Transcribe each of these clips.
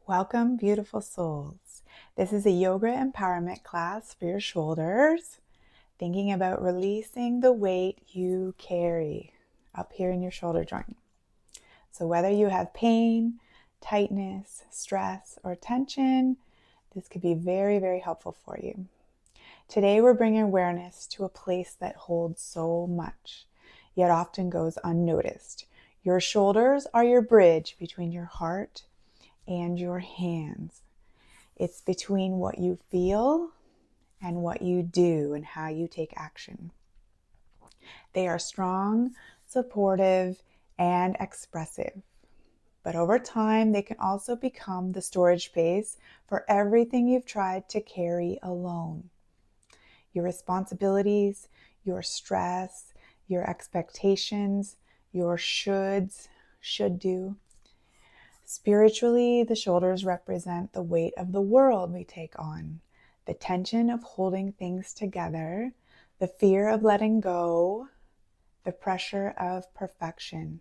Welcome, beautiful souls. This is a yoga empowerment class for your shoulders, thinking about releasing the weight you carry up here in your shoulder joint. So whether you have pain, tightness, stress, or tension, this could be very, very helpful for you. Today, we're bringing awareness to a place that holds so much, yet often goes unnoticed. Your shoulders are your bridge between your heart and your hands. It's between what you feel and what you do and how you take action. They are strong, supportive, and expressive. But over time, they can also become the storage space for everything you've tried to carry alone. Your responsibilities, your stress, your expectations, your shoulds, should do. Spiritually, the shoulders represent the weight of the world we take on, the tension of holding things together, the fear of letting go, the pressure of perfection.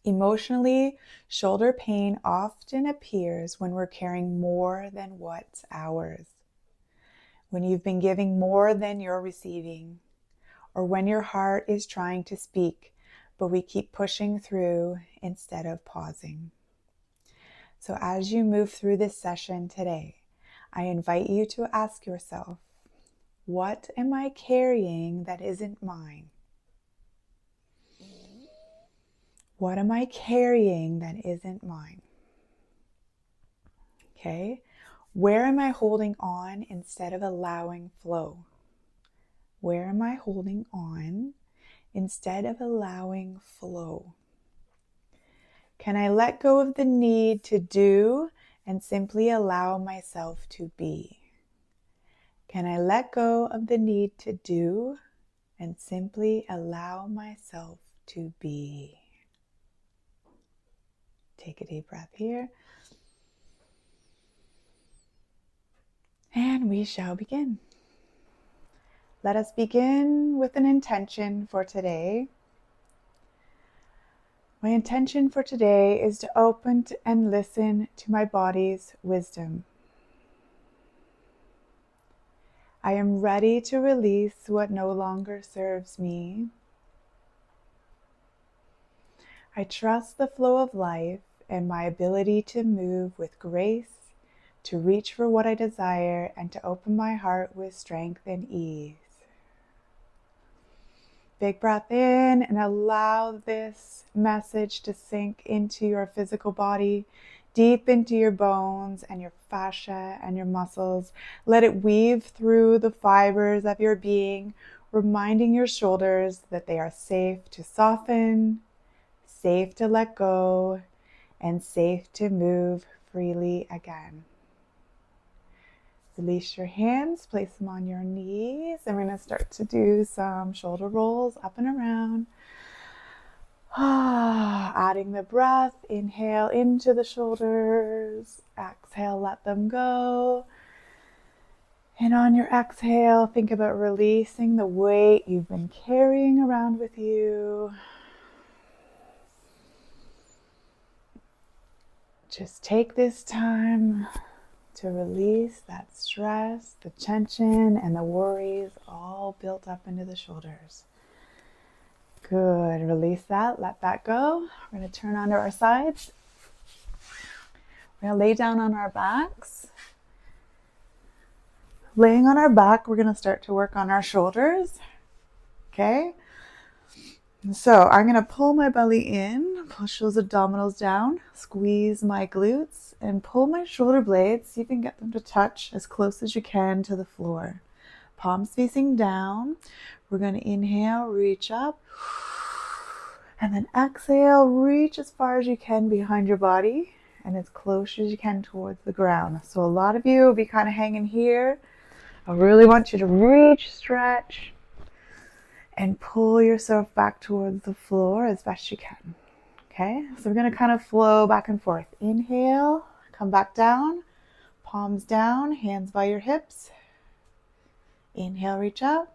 Emotionally, shoulder pain often appears when we're carrying more than what's ours, when you've been giving more than you're receiving, or when your heart is trying to speak, but we keep pushing through instead of pausing. So as you move through this session today, I invite you to ask yourself, what am I carrying that isn't mine? What am I carrying that isn't mine? Okay, where am I holding on instead of allowing flow? Where am I holding on instead of allowing flow? Can I let go of the need to do and simply allow myself to be? Can I let go of the need to do and simply allow myself to be? Take a deep breath here. And we shall begin. Let us begin with an intention for today. My intention for today is to open and listen to my body's wisdom. I am ready to release what no longer serves me. I trust the flow of life and my ability to move with grace, to reach for what I desire, and to open my heart with strength and ease. Big breath in and allow this message to sink into your physical body, deep into your bones and your fascia and your muscles. Let it weave through the fibers of your being, reminding your shoulders that they are safe to soften, safe to let go, and safe to move freely again. Release your hands, place them on your knees, and we're going to start to do some shoulder rolls up and around. Adding the breath, inhale into the shoulders, exhale, let them go. And on your exhale, think about releasing the weight you've been carrying around with you. Just take this time to release that stress, the tension, and the worries all built up into the shoulders. Good. Release that. Let that go. We're going to turn onto our sides. We're going to lay down on our backs. Laying on our back, we're going to start to work on our shoulders. Okay? So I'm going to pull my belly in, push those abdominals down, squeeze my glutes, and pull my shoulder blades. See if you can get them to touch as close as you can to the floor. Palms facing down. We're going to inhale, reach up, and then exhale, reach as far as you can behind your body and as close as you can towards the ground. So a lot of you will be kind of hanging here. I really want you to reach, stretch, and pull yourself back towards the floor as best you can. Okay, so we're going to kind of flow back and forth. Inhale, come back down, palms down, hands by your hips. Inhale, reach up.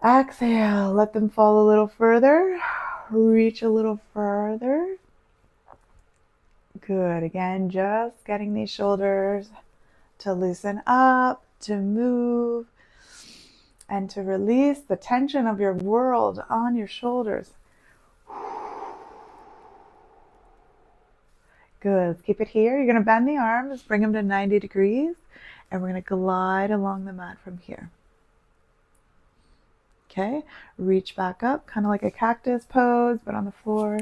Exhale, let them fall a little further. Reach a little further. Good. Again, just getting these shoulders to loosen up, to move, and to release the tension of your world on your shoulders. Good. Let's keep it here. You're going to bend the arms, bring them to 90 degrees, and we're going to glide along the mat from here. Okay, reach back up, kind of like a cactus pose, but on the floor.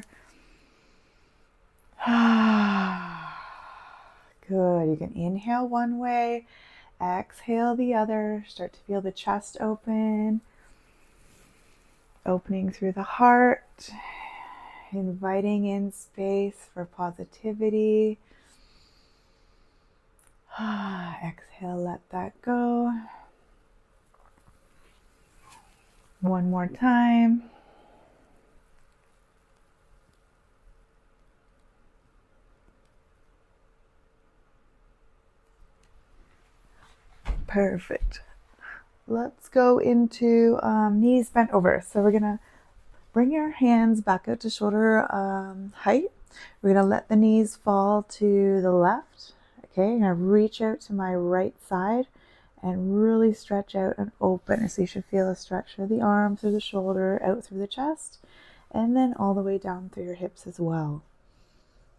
Good. You can inhale one way, exhale the other. Start to feel the chest opening through the heart, inviting in space for positivity. Exhale, let that go. One more time. Perfect. Let's go into knees bent over. So we're going to bring your hands back out to shoulder height. We're going to let the knees fall to the left. Okay, I'm going to reach out to my right side and really stretch out and open. So you should feel a stretch through the arm, through the shoulder, out through the chest, and then all the way down through your hips as well.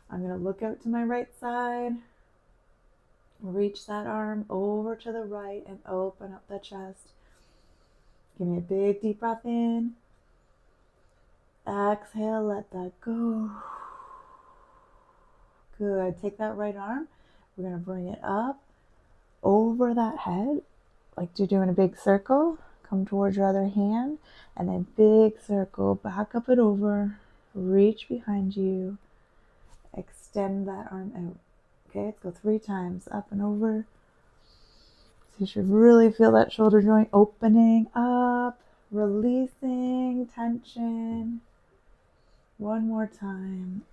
I'm going to look out to my right side, reach that arm over to the right and open up the chest. Give me a big deep breath in. Exhale, let that go. Good. Take that right arm. We're going to bring it up over that head, like you're doing a big circle. Come towards your other hand, and then big circle, back up and over, reach behind you, extend that arm out. Okay, let's go 3 times, up and over. So you should really feel that shoulder joint opening up, releasing tension. One more time.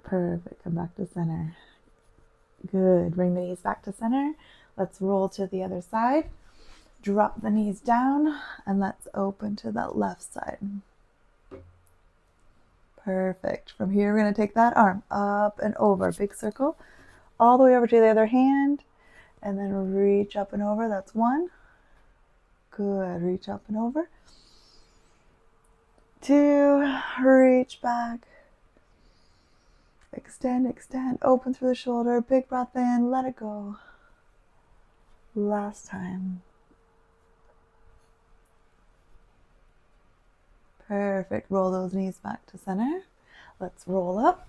Perfect, come back to center. Good, bring the knees back to center. Let's roll to the other side. Drop the knees down and let's open to that left side. Perfect. From here, we're going to take that arm up and over, big circle, all the way over to the other hand, and then reach up and over. That's 1. Good. Reach up and over. 2. Reach back. Extend, extend, open through the shoulder, big breath in, let it go. Last time. Perfect. Roll those knees back to center. Let's roll up.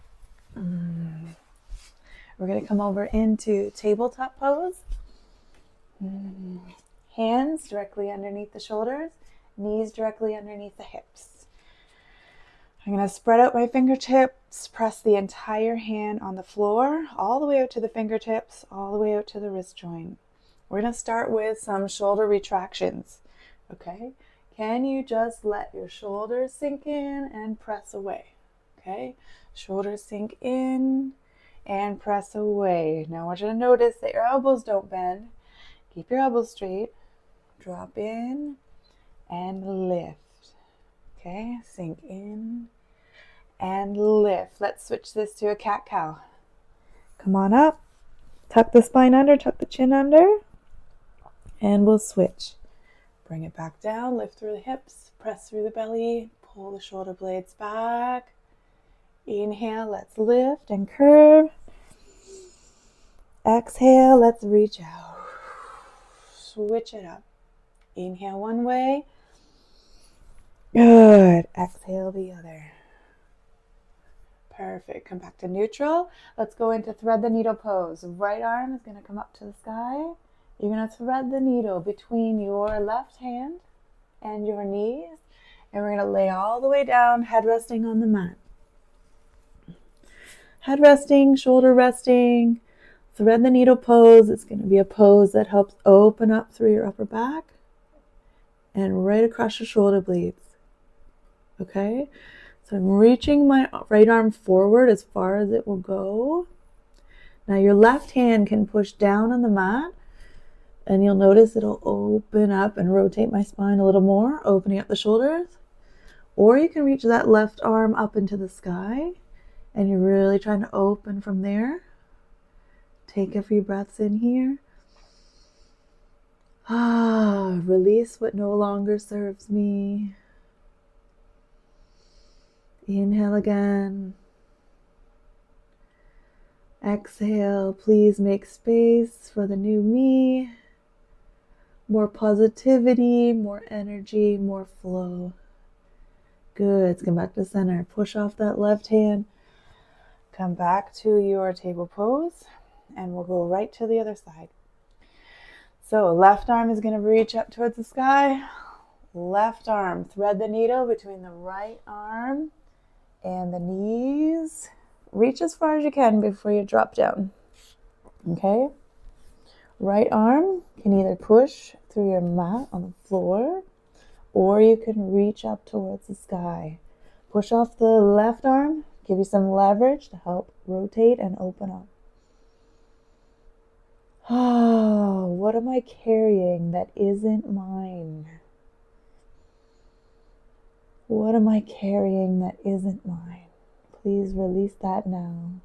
We're going to come over into tabletop pose. Hands directly underneath the shoulders, knees directly underneath the hips. I'm going to spread out my fingertips, press the entire hand on the floor, all the way out to the fingertips, all the way out to the wrist joint. We're going to start with some shoulder retractions. Okay? Can you just let your shoulders sink in and press away? Okay? Shoulders sink in and press away. Now I want you to notice that your elbows don't bend. Keep your elbows straight. Drop in and lift. Okay? Sink in and lift. Let's switch this to a cat-cow. Come on up. Tuck the spine under, tuck the chin under, and we'll switch. Bring it back down, lift through the hips, press through the belly, pull the shoulder blades back. Inhale, let's lift and curve. Exhale, let's reach out. Switch it up. Inhale one way. Good. Exhale the other. Perfect. Come back to neutral. Let's go into thread the needle pose. Right arm is going to come up to the sky. You're going to thread the needle between your left hand and your knees. And we're going to lay all the way down, head resting on the mat. Head resting, shoulder resting. Thread the needle pose. It's going to be a pose that helps open up through your upper back and right across your shoulder blades. Okay? So I'm reaching my right arm forward as far as it will go. Now your left hand can push down on the mat and you'll notice it'll open up and rotate my spine a little more, opening up the shoulders. Or you can reach that left arm up into the sky And you're really trying to open from there. Take a few breaths in here. Release what no longer serves me. Inhale again. Exhale. Please make space for the new me. More positivity, more energy, more flow. Good. Let's come back to center. Push off that left hand. Come back to your table pose. And we'll go right to the other side. So left arm is going to reach up towards the sky. Left arm, thread the needle between the right arm and the knees. Reach as far as you can before you drop down. Okay? Right arm can either push through your mat on the floor, or you can reach up towards the sky. Push off the left arm, give you some leverage to help rotate and open up. Oh, what am I carrying that isn't mine? What am I carrying that isn't mine? Please release that now.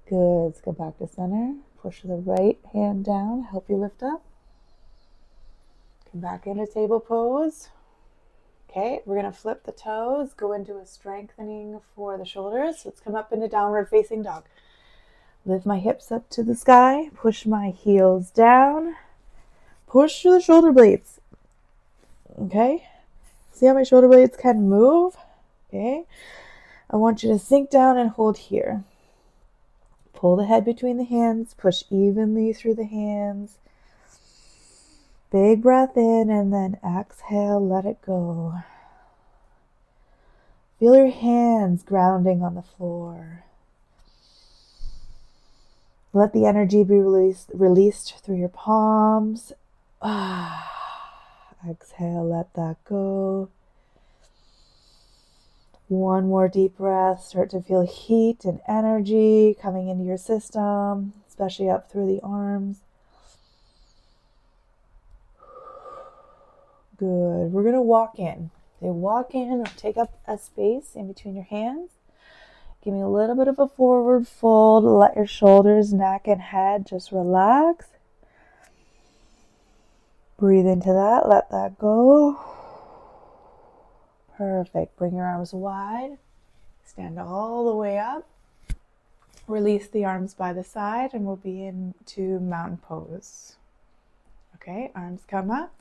Good. Let's go back to center. Push the right hand down. Help you lift up. Come back into table pose. Okay, we're going to flip the toes. Go into a strengthening for the shoulders. Let's come up into downward facing dog. Lift my hips up to the sky. Push my heels down. Push through the shoulder blades. Okay. See how my shoulder blades can move? Okay. I want you to sink down and hold here. Pull the head between the hands. Push evenly through the hands. Big breath in and then exhale. Let it go. Feel your hands grounding on the floor. Let the energy be released through your palms. Exhale, let that go. One more deep breath. Start to feel heat and energy coming into your system, especially up through the arms. Good. We're going to walk in. Walk in or take up a space in between your hands. Give me a little bit of a forward fold. Let your shoulders, neck, and head just relax. Breathe into that. Let that go. Perfect. Bring your arms wide. Stand all the way up. Release the arms by the side and we'll be into mountain pose. Okay, arms come up.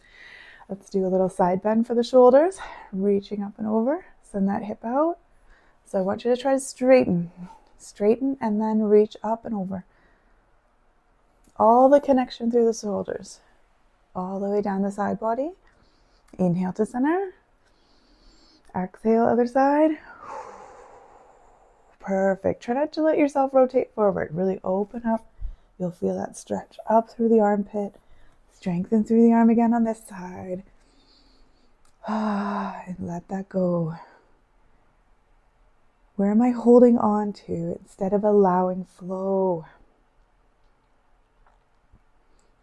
Let's do a little side bend for the shoulders. Reaching up and over. Send that hip out. So I want you to try to straighten. Straighten and then reach up and over. All the connection through the shoulders. All the way down the side body. Inhale to center. Exhale, other side. Perfect. Try not to let yourself rotate forward. Really open up. You'll feel that stretch up through the armpit. Strengthen through the arm again on this side. And let that go. Where am I holding on to instead of allowing flow?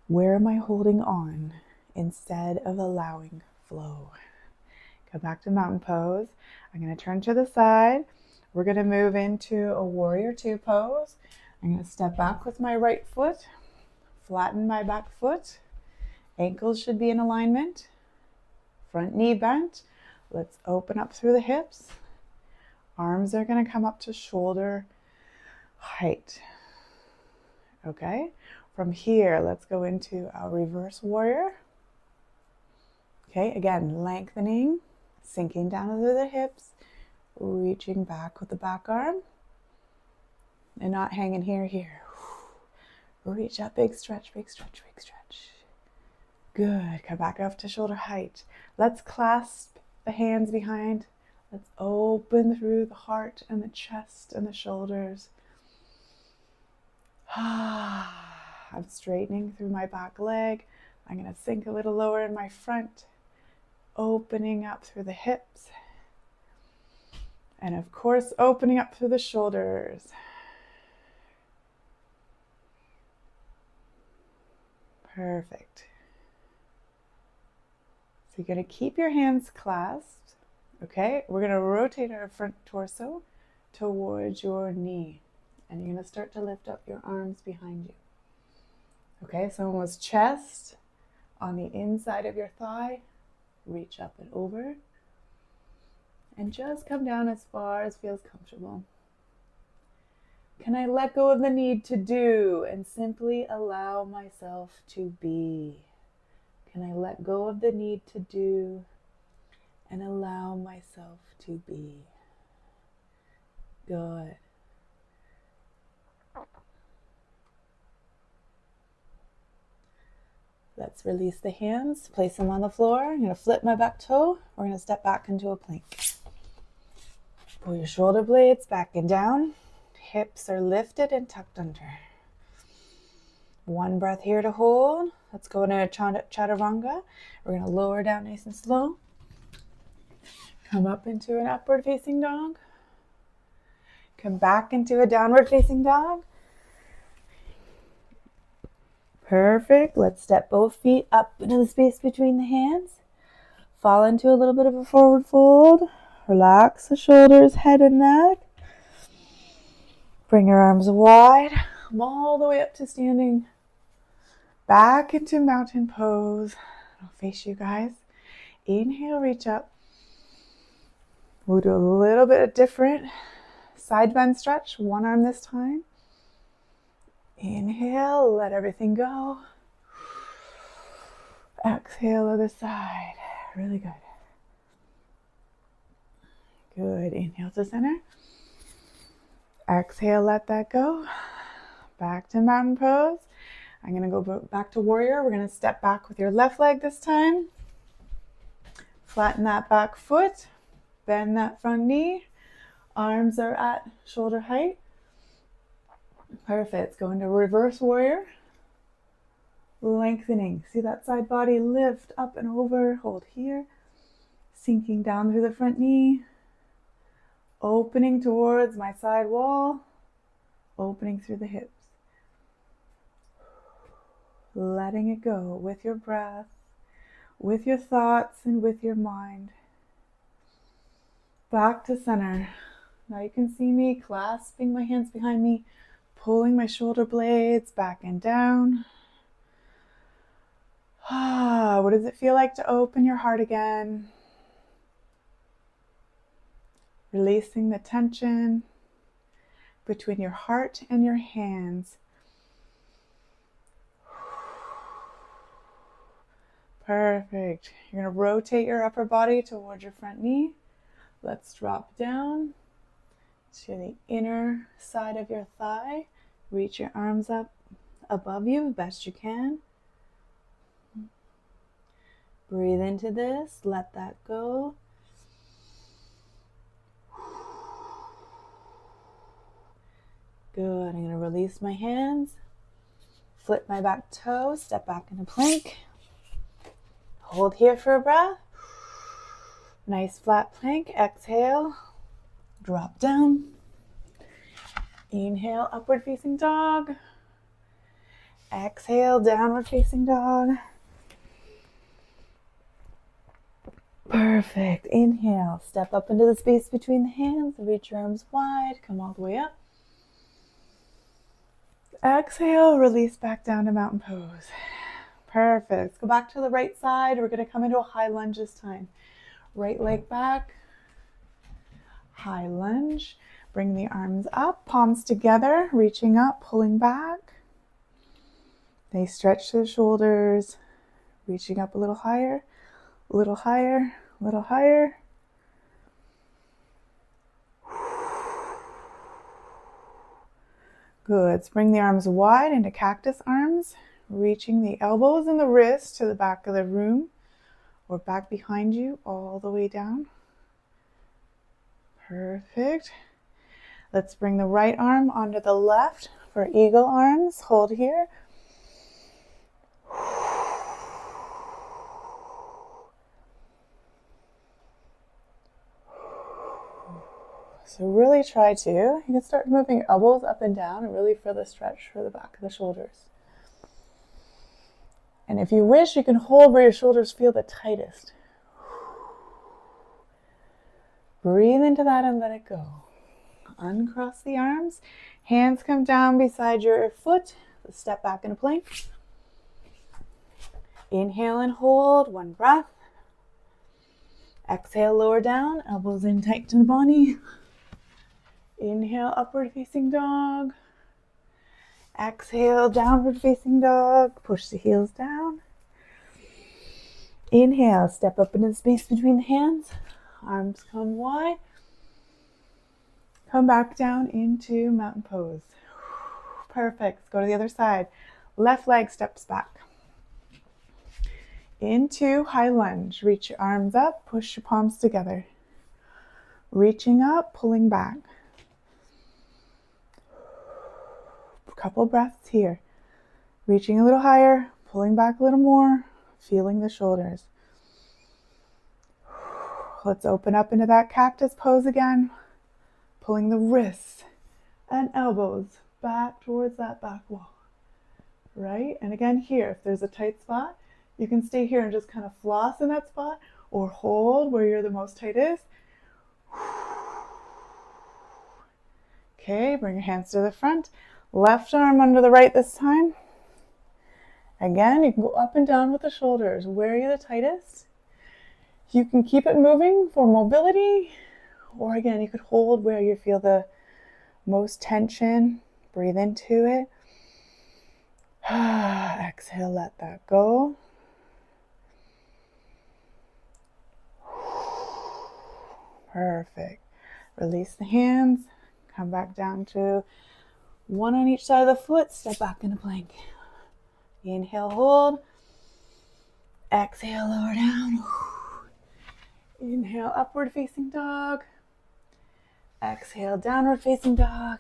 Where am I holding on instead of allowing flow? Go back to mountain pose. I'm going to turn to the side. We're going to move into a warrior two pose. I'm going to step back with my right foot. Flatten my back foot. Ankles should be in alignment. Front knee bent. Let's open up through the hips. Arms are going to come up to shoulder height. Okay. From here, let's go into a reverse warrior. Okay. Again, lengthening, sinking down through the hips, reaching back with the back arm, and not hanging here. Reach up, big stretch, big stretch, big stretch. Good. Come back up to shoulder height. Let's clasp the hands behind. Let's open through the heart and the chest and the shoulders. I'm straightening through my back leg. I'm going to sink a little lower in my front. Opening up through the hips. And of course, opening up through the shoulders. Perfect. So you're going to keep your hands clasped. Okay, we're going to rotate our front torso towards your knee. And you're going to start to lift up your arms behind you. Okay, so almost chest on the inside of your thigh. Reach up and over. And just come down as far as feels comfortable. Can I let go of the need to do and simply allow myself to be? Can I let go of the need to do and allow myself to be? Good. Let's release the hands, place them on the floor. I'm going to flip my back toe. We're going to step back into a plank. Pull your shoulder blades back and down. Hips are lifted and tucked under. One breath here to hold. Let's go into a chaturanga. We're going to lower down nice and slow. Come up into an upward facing dog. Come back into a downward facing dog. Perfect. Let's step both feet up into the space between the hands. Fall into a little bit of a forward fold. Relax the shoulders, head and neck. Bring your arms wide. Come all the way up to standing. Back into mountain pose. I'll face you guys. Inhale, reach up. We'll do a little bit of different side bend stretch. One arm this time. Inhale, let everything go. Exhale, other side. Really good. Good. Inhale to center. Exhale, let that go. Back to mountain pose. I'm going to go back to warrior. We're going to step back with your left leg this time. Flatten that back foot. Bend that front knee. Arms are at shoulder height. Perfect. Go into reverse warrior. Lengthening. See that side body lift up and over. Hold here. Sinking down through the front knee. Opening towards my side wall. Opening through the hips. Letting it go with your breath, with your thoughts, and with your mind. Back to center. Now you can see me clasping my hands behind me, pulling my shoulder blades back and down. What does it feel like to open your heart again? Releasing the tension between your heart and your hands. Perfect. You're going to rotate your upper body towards your front knee. Let's drop down to the inner side of your thigh. Reach your arms up above you best you can. Breathe into this. Let that go. Good. I'm going to release my hands. Flip my back toe. Step back into plank. Hold here for a breath. Nice flat plank. Exhale. Drop down. Inhale, upward facing dog. Exhale, downward facing dog. Perfect. Inhale, step up into the space between the hands. Reach your arms wide. Come all the way up. Exhale, release back down to mountain pose. Perfect. Let's go back to the right side. We're going to come into a high lunge this time. Right leg back. High lunge. Bring the arms up, palms together, reaching up, pulling back. They stretch to the shoulders, reaching up a little higher, a little higher, a little higher. Good. Let's bring the arms wide into cactus arms, reaching the elbows and the wrists to the back of the room or back behind you all the way down. Perfect. Let's bring the right arm onto the left for eagle arms. Hold here. So really try to, you can start moving your elbows up and down and really feel the stretch for the back of the shoulders. And if you wish, you can hold where your shoulders feel the tightest. Breathe into that and let it go. Uncross the arms. Hands come down beside your foot. Step back into plank. Inhale and hold. One breath. Exhale, lower down. Elbows in tight to the body. Inhale, upward facing dog. Exhale, downward facing dog. Push the heels down. Inhale, step up into the space between the hands. Arms come wide. Come back down into mountain pose. Perfect. Let's go to the other side. Left leg steps back. Into high lunge. Reach your arms up. Push your palms together. Reaching up, pulling back. A couple breaths here. Reaching a little higher, pulling back a little more, feeling the shoulders. Let's open up into that cactus pose again. Pulling the wrists and elbows back towards that back wall. Right? And again here, if there's a tight spot, you can stay here and just kind of floss in that spot or hold where you're the most tightest. Okay, bring your hands to the front. Left arm under the right this time. Again, you can go up and down with the shoulders. Where are you the tightest? You can keep it moving for mobility, or again, you could hold where you feel the most tension. Breathe into it. Exhale, let that go. Perfect. Release the hands. Come back down to one on each side of the foot. Step back into plank. Inhale, hold. Exhale, lower down. Inhale, upward facing dog. Exhale, downward facing dog.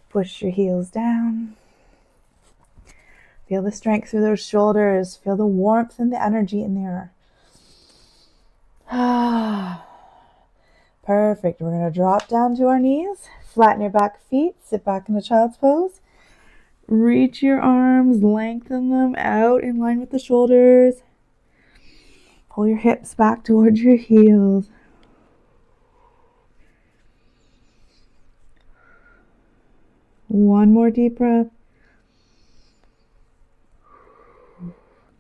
Push your heels down. Feel the strength through those shoulders. Feel the warmth and the energy in there. Perfect. We're going to drop down to our knees. Flatten your back feet. Sit back into child's pose. Reach your arms. Lengthen them out in line with the shoulders. Pull your hips back towards your heels. One more deep breath.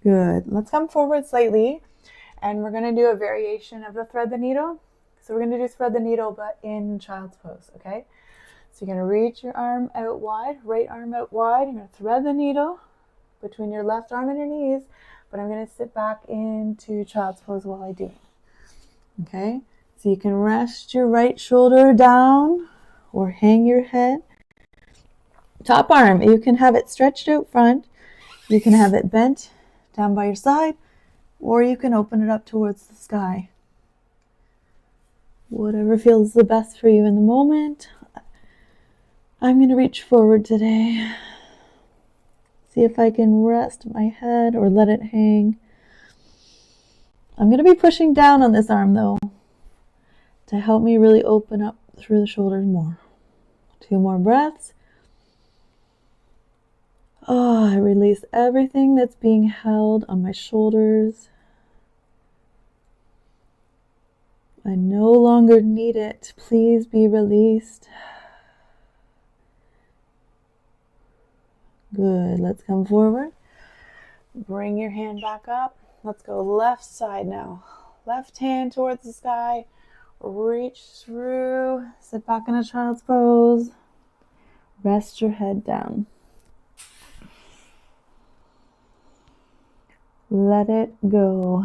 Good. Let's come forward slightly, and we're going to do a variation of the thread the needle. So we're going to do thread the needle, but in child's pose, okay? So you're going to reach your arm out wide, right arm out wide. You're going to thread the needle between your left arm and your knees, but I'm going to sit back into child's pose while I do it, okay? So you can rest your right shoulder down or hang your head. Top arm, you can have it stretched out front. You can have it bent down by your side, or you can open it up towards the sky. Whatever feels the best for you in the moment. I'm going to reach forward today. See if I can rest my head or let it hang. I'm going to be pushing down on this arm though, to help me really open up through the shoulders more. 2 more breaths. I release everything that's being held on my shoulders. I no longer need it. Please be released. Good. Let's come forward. Bring your hand back up. Let's go left side now. Left hand towards the sky. Reach through. Sit back in a child's pose. Rest your head down. Let it go.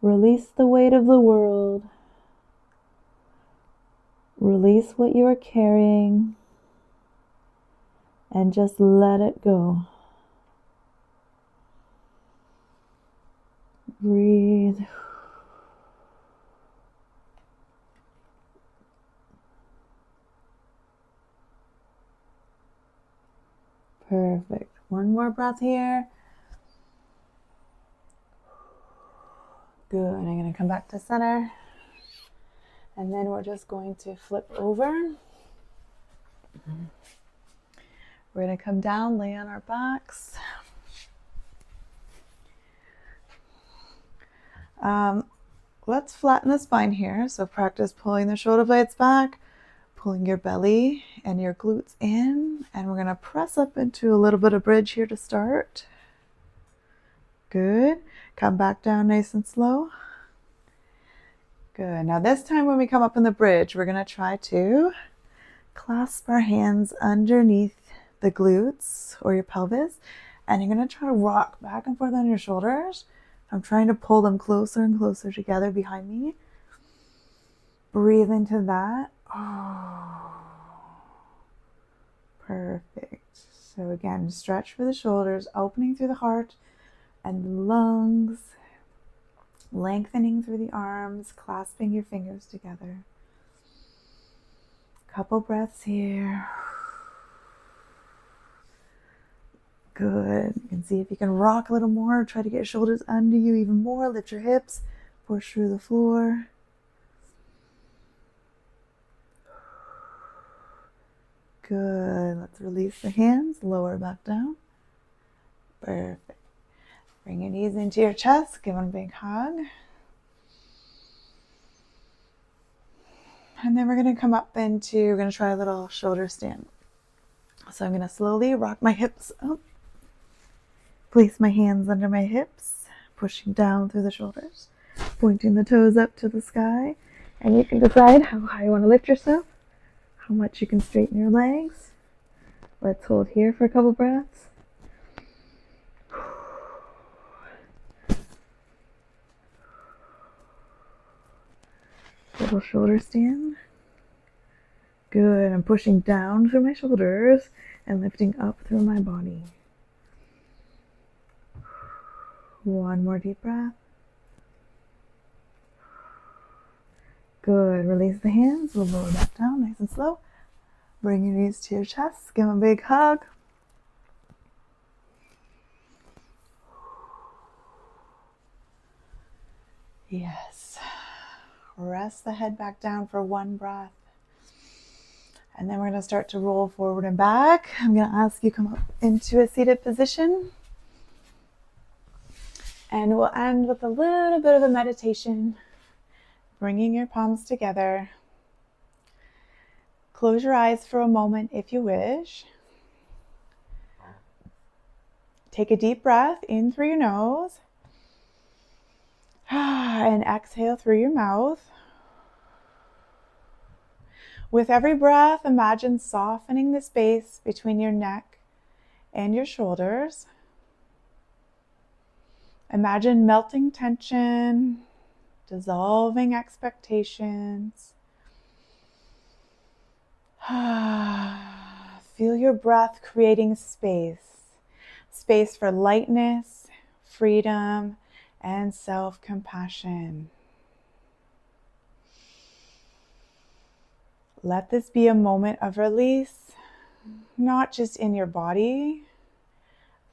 Release the weight of the world. Release what you are carrying. And just let it go. Breathe. Perfect. One more breath here. Good. I'm going to come back to center. And then we're just going to flip over. We're going to come down, lay on our backs. let's flatten the spine here. So practice pulling the shoulder blades back, pulling your belly and your glutes in, and we're going to press up into a little bit of bridge here to start. Good. Come back down nice and slow. Good. Now this time when we come up in the bridge, we're going to try to clasp our hands underneath the glutes or your pelvis, and you're going to try to rock back and forth on your shoulders. I'm trying to pull them closer and closer together behind me. Breathe into that. Oh, perfect. So again, stretch for the shoulders, opening through the heart and the lungs, lengthening through the arms, clasping your fingers together. Couple breaths here. Good. You can see if you can rock a little more. Try to get your shoulders under you even more. Lift your hips. Push through the floor. Good. Let's release the hands. Lower back down. Perfect. Bring your knees into your chest. Give them a big hug. And then we're going to come up into, we're going to try a little shoulder stand. So I'm going to slowly rock my hips up. Place my hands under my hips, pushing down through the shoulders, pointing the toes up to the sky. And you can decide how high you want to lift yourself, how much you can straighten your legs. Let's hold here for a couple breaths. Little shoulder stand. Good. I'm pushing down through my shoulders and lifting up through my body. One more deep breath. Good. Release the hands. We'll lower back down nice and slow. Bring your knees to your chest. Give them a big hug. Yes. Rest the head back down for one breath. And then we're going to start to roll forward and back. I'm going to ask you to come up into a seated position. And we'll end with a little bit of a meditation, bringing your palms together. Close your eyes for a moment if you wish. Take a deep breath in through your nose and exhale through your mouth. With every breath, imagine softening the space between your neck and your shoulders. Imagine melting tension, dissolving expectations. Feel your breath creating space for lightness, freedom, and self-compassion. Let this be a moment of release, not just in your body,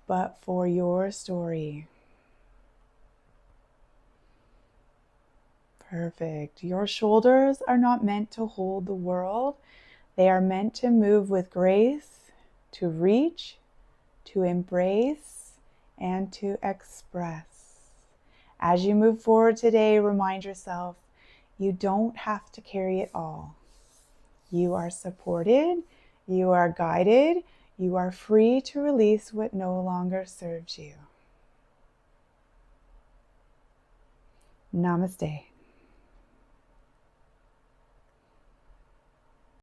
but for your story. Perfect. Your shoulders are not meant to hold the world. They are meant to move with grace, to reach, to embrace, and to express. As you move forward today, remind yourself, you don't have to carry it all. You are supported, you are guided, you are free to release what no longer serves you. Namaste.